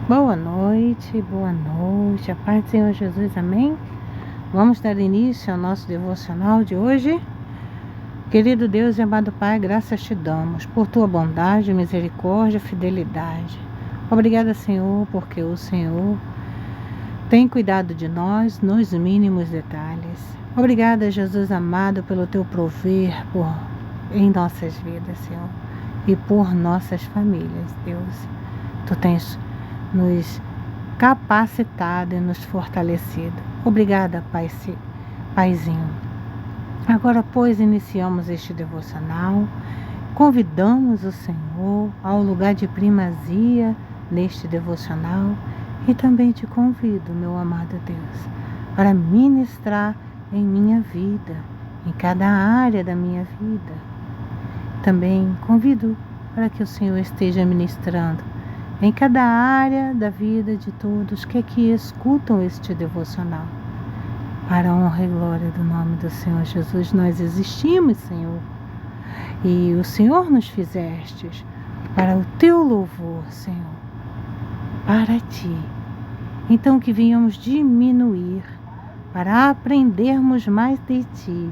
Boa noite, a paz do Senhor Jesus, amém? Vamos dar início ao nosso devocional de hoje. Querido Deus e amado Pai, graças te damos por tua bondade, misericórdia, fidelidade. Obrigada, Senhor, porque o Senhor tem cuidado de nós nos mínimos detalhes. Obrigada, Jesus amado, pelo teu prover em nossas vidas, Senhor, e por nossas famílias, Deus. Tu tens nos capacitado e nos fortalecido. Obrigada, Paizinho. Agora, pois, iniciamos este devocional, convidamos o Senhor ao lugar de primazia neste devocional e também te convido, meu amado Deus, para ministrar em minha vida, em cada área da minha vida. Também convido para que o Senhor esteja ministrando em cada área da vida de todos que aqui escutam este devocional. Para a honra e glória do nome do Senhor Jesus, nós existimos, Senhor. E o Senhor nos fizestes para o teu louvor, Senhor, para ti. Então que venhamos diminuir para aprendermos mais de ti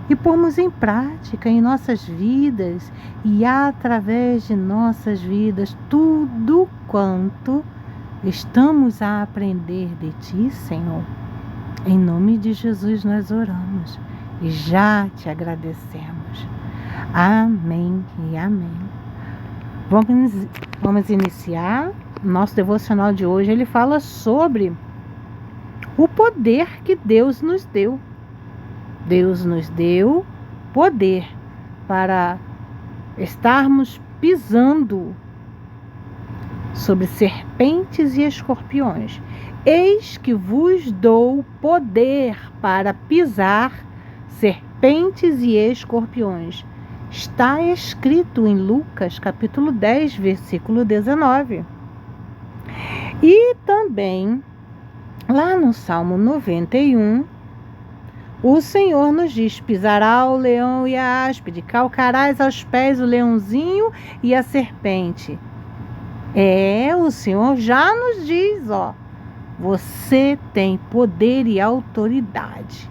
e pormos em prática em nossas vidas e através de nossas vidas tudo quanto estamos a aprender de ti, Senhor. Em nome de Jesus nós oramos e já te agradecemos. Amém e amém. Vamos iniciar nosso devocional de hoje. Ele fala sobre o poder que Deus nos deu. Deus nos deu poder para estarmos pisando sobre serpentes e escorpiões. Eis que vos dou poder para pisar serpentes e escorpiões. Está escrito em Lucas, capítulo 10, versículo 19. E também, lá no Salmo 91, o Senhor nos diz: pisará o leão e a áspide, calcarás aos pés o leãozinho e a serpente. O Senhor já nos diz, você tem poder e autoridade,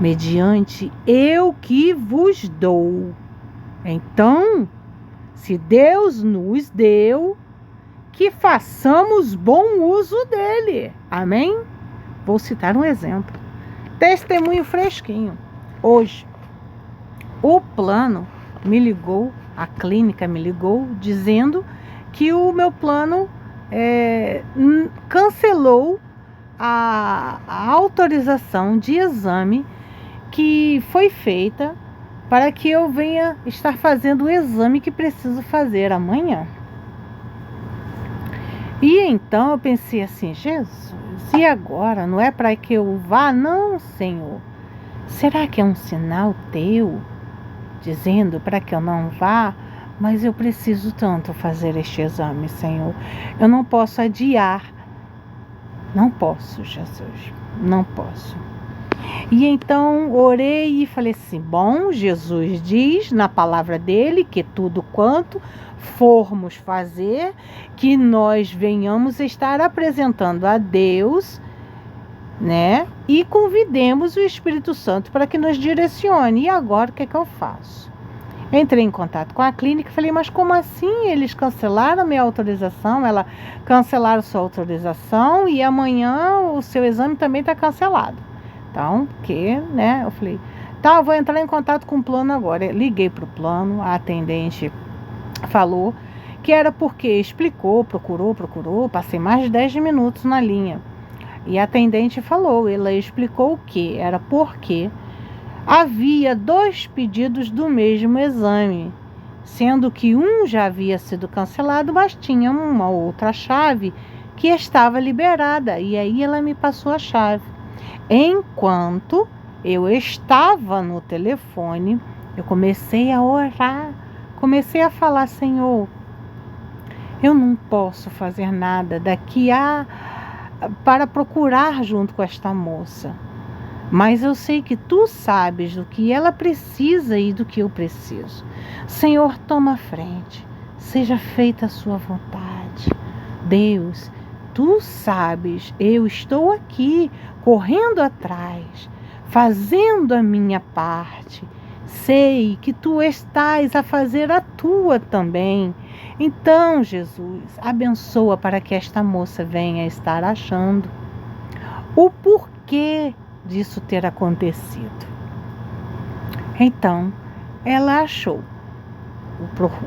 mediante eu que vos dou. Então, se Deus nos deu, que façamos bom uso dele. Amém? Vou citar um exemplo. Testemunho fresquinho. Hoje, o plano me ligou, a clínica me ligou, dizendo que o meu plano cancelou a autorização de exame que foi feita para que eu venha estar fazendo o exame que preciso fazer amanhã. E então eu pensei assim: Jesus, e agora? Não é para que eu vá? Não, Senhor. Será que é um sinal teu dizendo para que eu não vá? Mas eu preciso tanto fazer este exame, Senhor. Eu não posso adiar. Não posso, Jesus. Não posso. E então orei e falei assim: bom, Jesus diz na palavra dele que tudo quanto formos fazer, que nós venhamos estar apresentando a Deus, né? E convidemos o Espírito Santo para que nos direcione. E agora o que é que eu faço? Entrei em contato com a clínica e falei: mas como assim? Eles cancelaram a minha autorização? Cancelaram sua autorização e amanhã o seu exame também está cancelado. Então, né? Eu falei: tá, eu vou entrar em contato com o plano agora. Liguei para o plano, a atendente falou que era porque explicou, procurou, passei mais de 10 minutos na linha. E a atendente falou, ela explicou que era porque havia 2 pedidos do mesmo exame, sendo que um já havia sido cancelado, mas tinha uma outra chave que estava liberada. E aí ela me passou a chave. Enquanto eu estava no telefone, eu comecei a orar, comecei a falar: Senhor, eu não posso fazer nada daqui para procurar junto com esta moça. Mas eu sei que tu sabes do que ela precisa e do que eu preciso. Senhor, toma a frente. Seja feita a sua vontade. Deus, tu sabes, eu estou aqui, correndo atrás, fazendo a minha parte. Sei que tu estás a fazer a tua também. Então, Jesus, abençoa para que esta moça venha estar achando o porquê disso ter acontecido. Então, ela achou.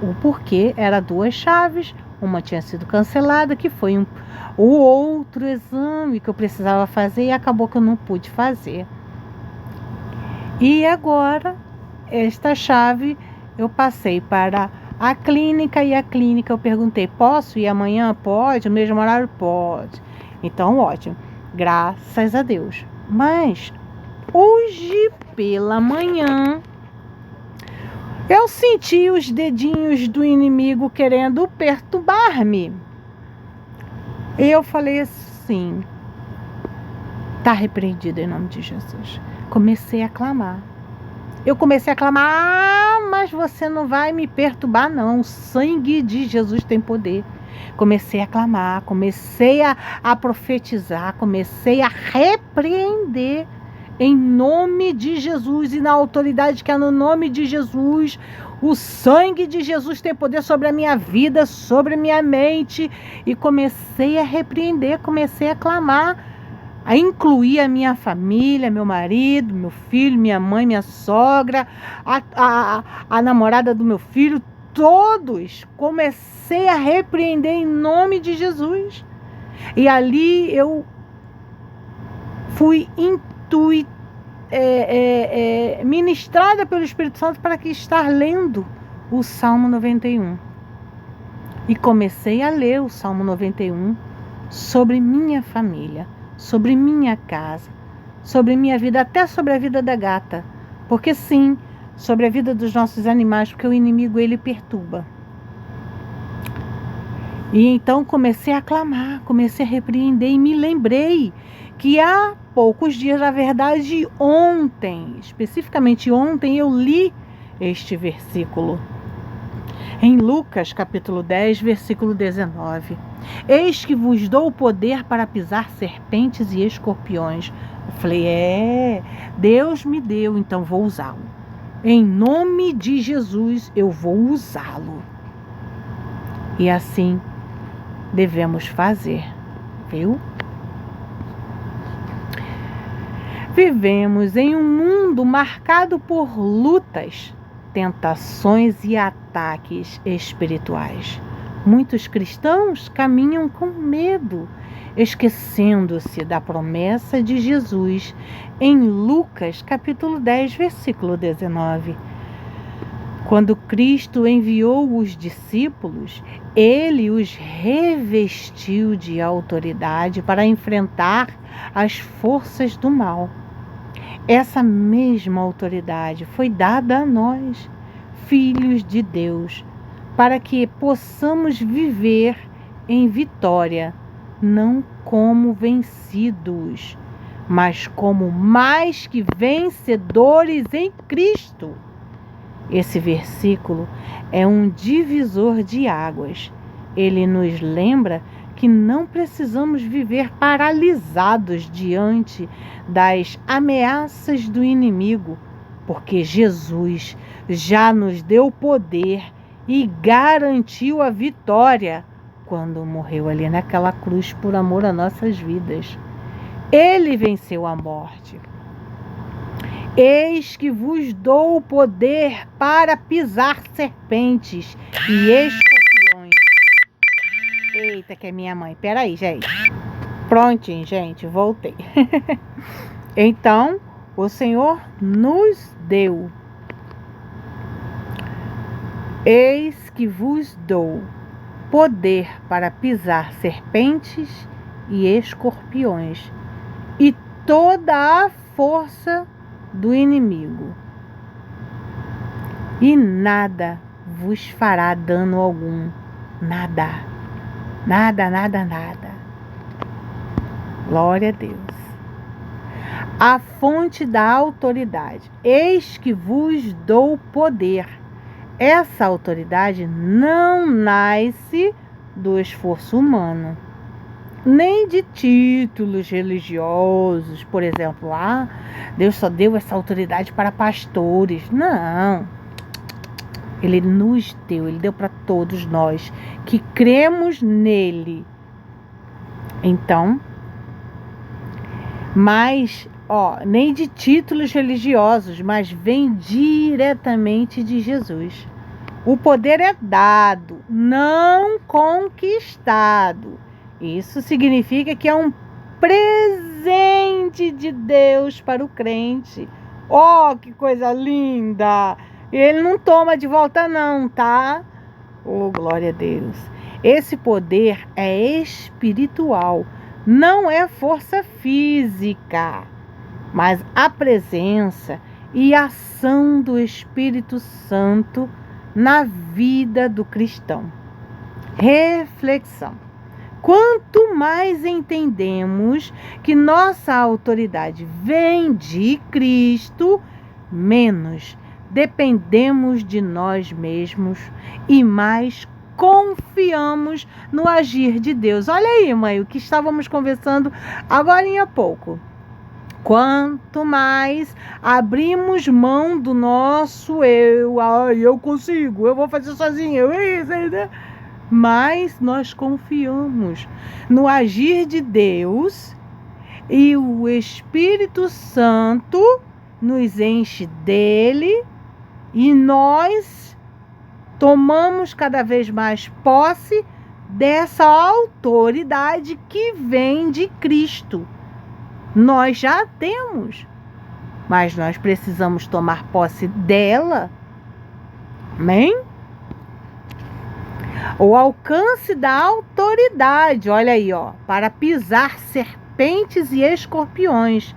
O porquê era 2 chaves, uma tinha sido cancelada, que foi o outro exame que eu precisava fazer e acabou que eu não pude fazer. E agora, esta chave eu passei para a clínica e a clínica eu perguntei, posso ir amanhã? Pode? No mesmo horário? Pode. Então, ótimo. Graças a Deus. Mas, hoje pela manhã, eu senti os dedinhos do inimigo querendo perturbar-me. E eu falei assim, tá repreendido em nome de Jesus. Comecei a clamar. Eu comecei a clamar, mas você não vai me perturbar não. O sangue de Jesus tem poder. Comecei a clamar, comecei a profetizar, comecei a repreender em nome de Jesus e na autoridade que é no nome de Jesus. O sangue de Jesus tem poder sobre a minha vida, sobre a minha mente. E comecei a repreender, comecei a clamar, a incluir a minha família, meu marido, meu filho, minha mãe, minha sogra, a namorada do meu filho, todos. Comecei a repreender em nome de Jesus. E ali eu fui ministrada pelo Espírito Santo para que estar lendo o Salmo 91. E comecei a ler o Salmo 91 sobre minha família, sobre minha casa, sobre minha vida, até sobre a vida da gata. Porque sim, sobre a vida dos nossos animais, porque o inimigo ele perturba. E então comecei a clamar, comecei a repreender e me lembrei que há poucos dias, na verdade ontem, especificamente ontem, eu li este versículo. Em Lucas capítulo 10, versículo 19. Eis que vos dou o poder para pisar serpentes e escorpiões. Eu falei, Deus me deu, então vou usá-lo. Em nome de Jesus eu vou usá-lo. E assim devemos fazer, viu? Vivemos em um mundo marcado por lutas, tentações e ataques espirituais. Muitos cristãos caminham com medo, esquecendo-se da promessa de Jesus em Lucas capítulo 10, versículo 19. Quando Cristo enviou os discípulos, ele os revestiu de autoridade para enfrentar as forças do mal. Essa mesma autoridade foi dada a nós, filhos de Deus, para que possamos viver em vitória, não como vencidos, mas como mais que vencedores em Cristo. Esse versículo é um divisor de águas. Ele nos lembra que não precisamos viver paralisados diante das ameaças do inimigo, porque Jesus já nos deu poder e garantiu a vitória quando morreu ali naquela cruz por amor às nossas vidas. Ele venceu a morte. Eis que vos dou o poder para pisar serpentes e escorpiões. Eita, que é minha mãe. Peraí, gente. Prontinho, gente. Voltei. Então, o Senhor nos deu. Eis que vos dou poder para pisar serpentes e escorpiões e toda a força do inimigo, e nada vos fará dano algum. Nada, nada, nada, nada. Glória a Deus. A fonte da autoridade. Eis que vos dou poder. Essa autoridade não nasce do esforço humano, nem de títulos religiosos, por exemplo, Deus só deu essa autoridade para pastores. Não, Ele nos deu, Ele deu para todos nós que cremos nele. Então, mas, nem de títulos religiosos, mas vem diretamente de Jesus. O poder é dado, não conquistado. Isso significa que é um presente de Deus para o crente. Oh, que coisa linda! Ele não toma de volta não, tá? Oh, glória a Deus. Esse poder é espiritual, não é força física, mas a presença e ação do Espírito Santo na vida do cristão. Reflexão. Quanto mais entendemos que nossa autoridade vem de Cristo, menos dependemos de nós mesmos e mais confiamos no agir de Deus. Olha aí, mãe, o que estávamos conversando agora há pouco. Quanto mais abrimos mão do nosso eu consigo, eu vou fazer sozinho, mas nós confiamos no agir de Deus e o Espírito Santo nos enche dele e nós tomamos cada vez mais posse dessa autoridade que vem de Cristo. Nós já temos, mas nós precisamos tomar posse dela. Amém? O alcance da autoridade, olha aí, para pisar serpentes e escorpiões.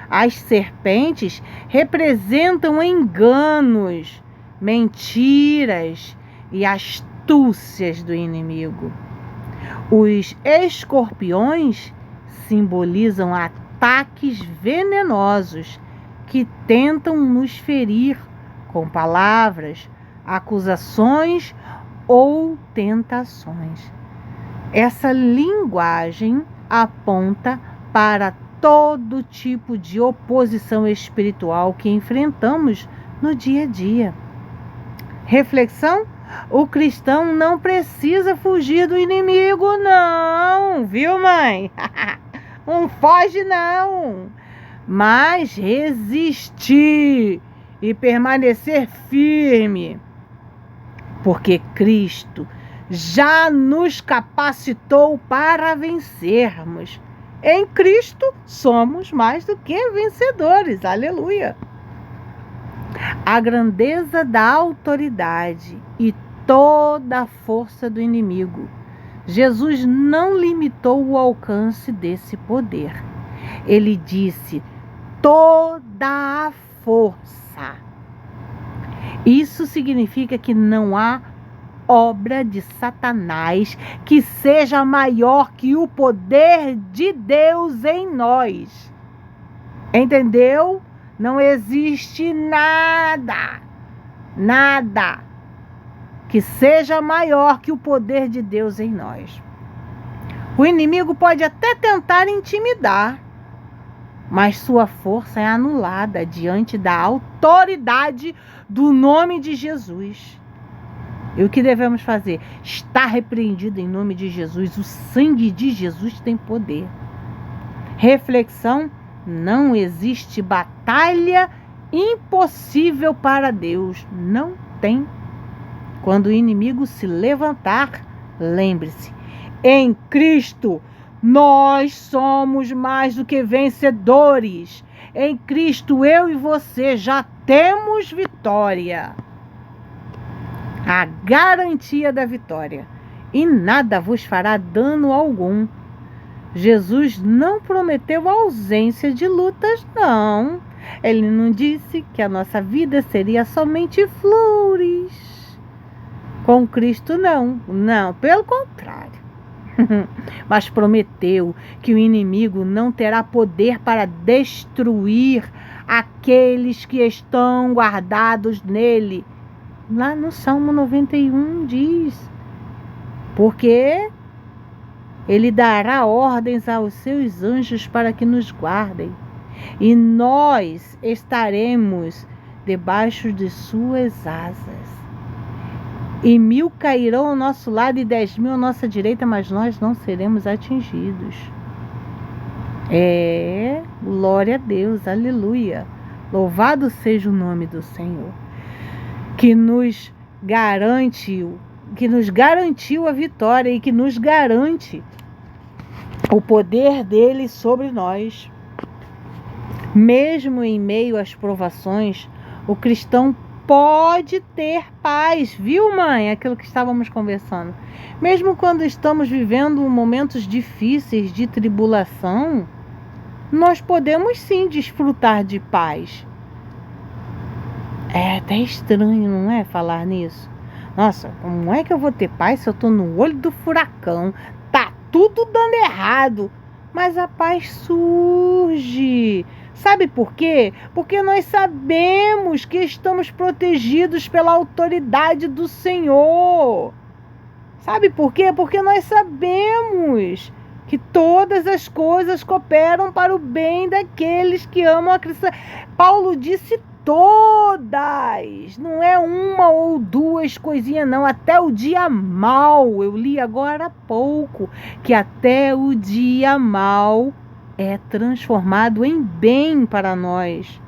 As serpentes representam enganos, mentiras e astúcias do inimigo. Os escorpiões simbolizam ataques venenosos que tentam nos ferir com palavras, acusações ou tentações. Essa linguagem aponta para todo tipo de oposição espiritual que enfrentamos no dia a dia. Reflexão: o cristão não precisa fugir do inimigo, não, viu, mãe? Não foge, não. Mas resistir e permanecer firme, porque Cristo já nos capacitou para vencermos. Em Cristo somos mais do que vencedores. Aleluia! A grandeza da autoridade e toda a força do inimigo. Jesus não limitou o alcance desse poder. Ele disse: toda a força. Isso significa que não há obra de Satanás que seja maior que o poder de Deus em nós. Entendeu? Não existe nada que seja maior que o poder de Deus em nós. O inimigo pode até tentar intimidar, mas sua força é anulada diante da autoridade do nome de Jesus. E o que devemos fazer? Está repreendido em nome de Jesus. O sangue de Jesus tem poder. Reflexão: não existe batalha impossível para Deus. Não tem. Quando o inimigo se levantar, lembre-se: em Cristo nós somos mais do que vencedores. Em Cristo eu e você já temos vitória. A garantia da vitória. E nada vos fará dano algum. Jesus não prometeu ausência de lutas, não. Ele não disse que a nossa vida seria somente flores. Com Cristo, não. Não, pelo contrário. Mas prometeu que o inimigo não terá poder para destruir aqueles que estão guardados nele. Lá no Salmo 91 diz: porque Ele dará ordens aos seus anjos para que nos guardem, e nós estaremos debaixo de suas asas. E 1000 cairão ao nosso lado e 10.000 à nossa direita, mas nós não seremos atingidos. Glória a Deus, aleluia. Louvado seja o nome do Senhor, que nos garantiu a vitória e que nos garante o poder dele sobre nós. Mesmo em meio às provações, o cristão pode ter paz, viu, mãe? Aquilo que estávamos conversando. Mesmo quando estamos vivendo momentos difíceis de tribulação, nós podemos sim desfrutar de paz. É até estranho, não é, falar nisso? Nossa, como é que eu vou ter paz se eu estou no olho do furacão? Tá tudo dando errado. Mas a paz surge. Sabe por quê? Porque nós sabemos que estamos protegidos pela autoridade do Senhor. Sabe por quê? Porque nós sabemos que todas as coisas cooperam para o bem daqueles que amam a Cristo. Paulo disse todas, não é uma ou duas coisinhas não, até o dia mau. Eu li agora há pouco que até o dia mau é transformado em bem para nós.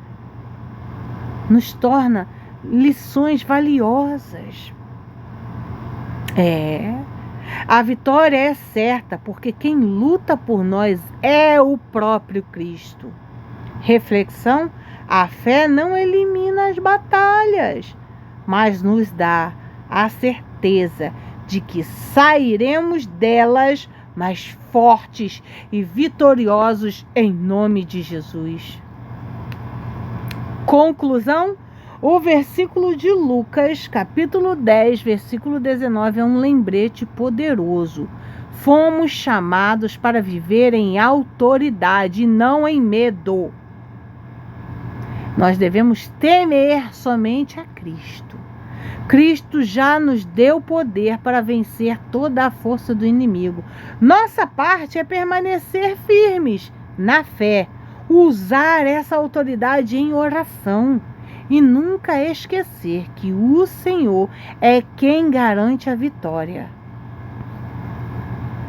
Nos torna lições valiosas. A vitória é certa, porque quem luta por nós é o próprio Cristo. Reflexão: a fé não elimina as batalhas, mas nos dá a certeza de que sairemos delas mais fortes e vitoriosos em nome de Jesus. Conclusão: o versículo de Lucas, capítulo 10, versículo 19, é um lembrete poderoso. Fomos chamados para viver em autoridade e não em medo. Nós devemos temer somente a Cristo. Cristo já nos deu poder para vencer toda a força do inimigo. Nossa parte é permanecer firmes na fé, usar essa autoridade em oração e nunca esquecer que o Senhor é quem garante a vitória.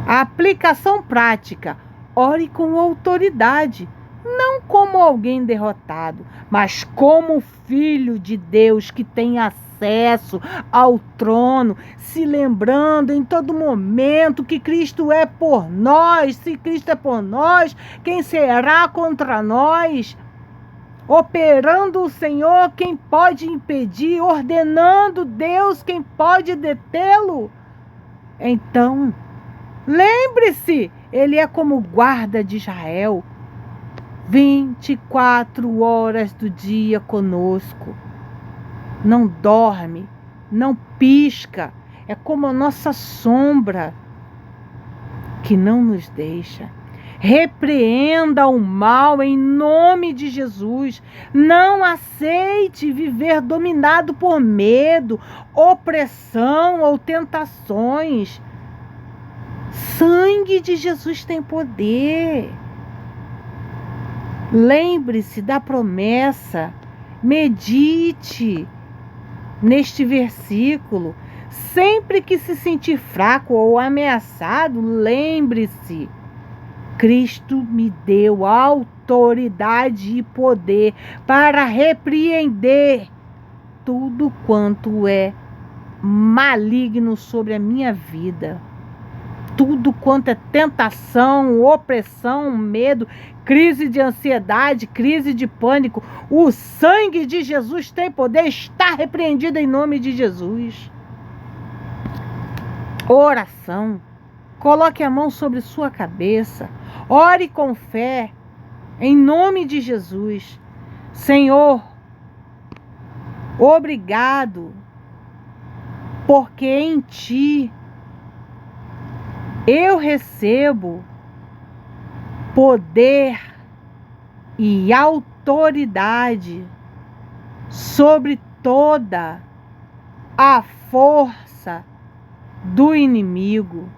A aplicação prática: ore com autoridade, não como alguém derrotado, mas como filho de Deus que tem acesso ao trono, se lembrando em todo momento que Cristo é por nós. Se Cristo é por nós, quem será contra nós? Operando o Senhor, quem pode impedir? Ordenando Deus, quem pode detê-lo? Então, lembre-se, Ele é como o guarda de Israel, 24 horas do dia conosco. Não dorme, não pisca. É como a nossa sombra que não nos deixa. Repreenda o mal em nome de Jesus. Não aceite viver dominado por medo, opressão ou tentações. Sangue de Jesus tem poder. Lembre-se da promessa. Medite neste versículo. Sempre que se sentir fraco ou ameaçado, lembre-se: Cristo me deu autoridade e poder para repreender tudo quanto é maligno sobre a minha vida. Tudo quanto é tentação, opressão, medo, crise de ansiedade, crise de pânico. O sangue de Jesus tem poder, está repreendido em nome de Jesus. Oração. Coloque a mão sobre sua cabeça. Ore com fé, em nome de Jesus. Senhor, obrigado, porque em Ti eu recebo poder e autoridade sobre toda a força do inimigo.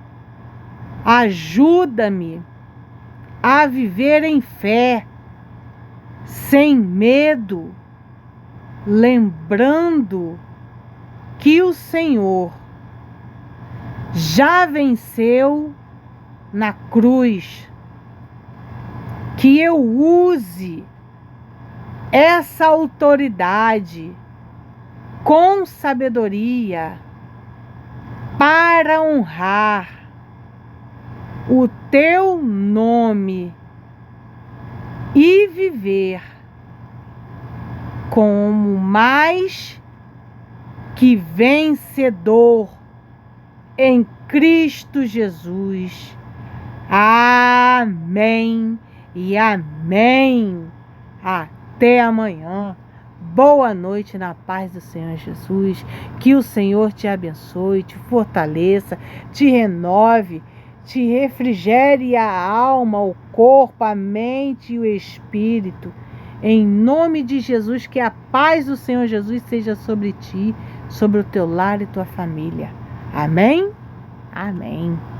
Ajuda-me a viver em fé, sem medo, lembrando que o Senhor já venceu na cruz. Que eu use essa autoridade com sabedoria para honrar o teu nome e viver como mais que vencedor em Cristo Jesus. Amém e amém. Até amanhã. Boa noite na paz do Senhor Jesus. Que o Senhor te abençoe, te fortaleça, te renove, te refrigere a alma, o corpo, a mente e o espírito. Em nome de Jesus, que a paz do Senhor Jesus seja sobre ti, sobre o teu lar e tua família. Amém? Amém.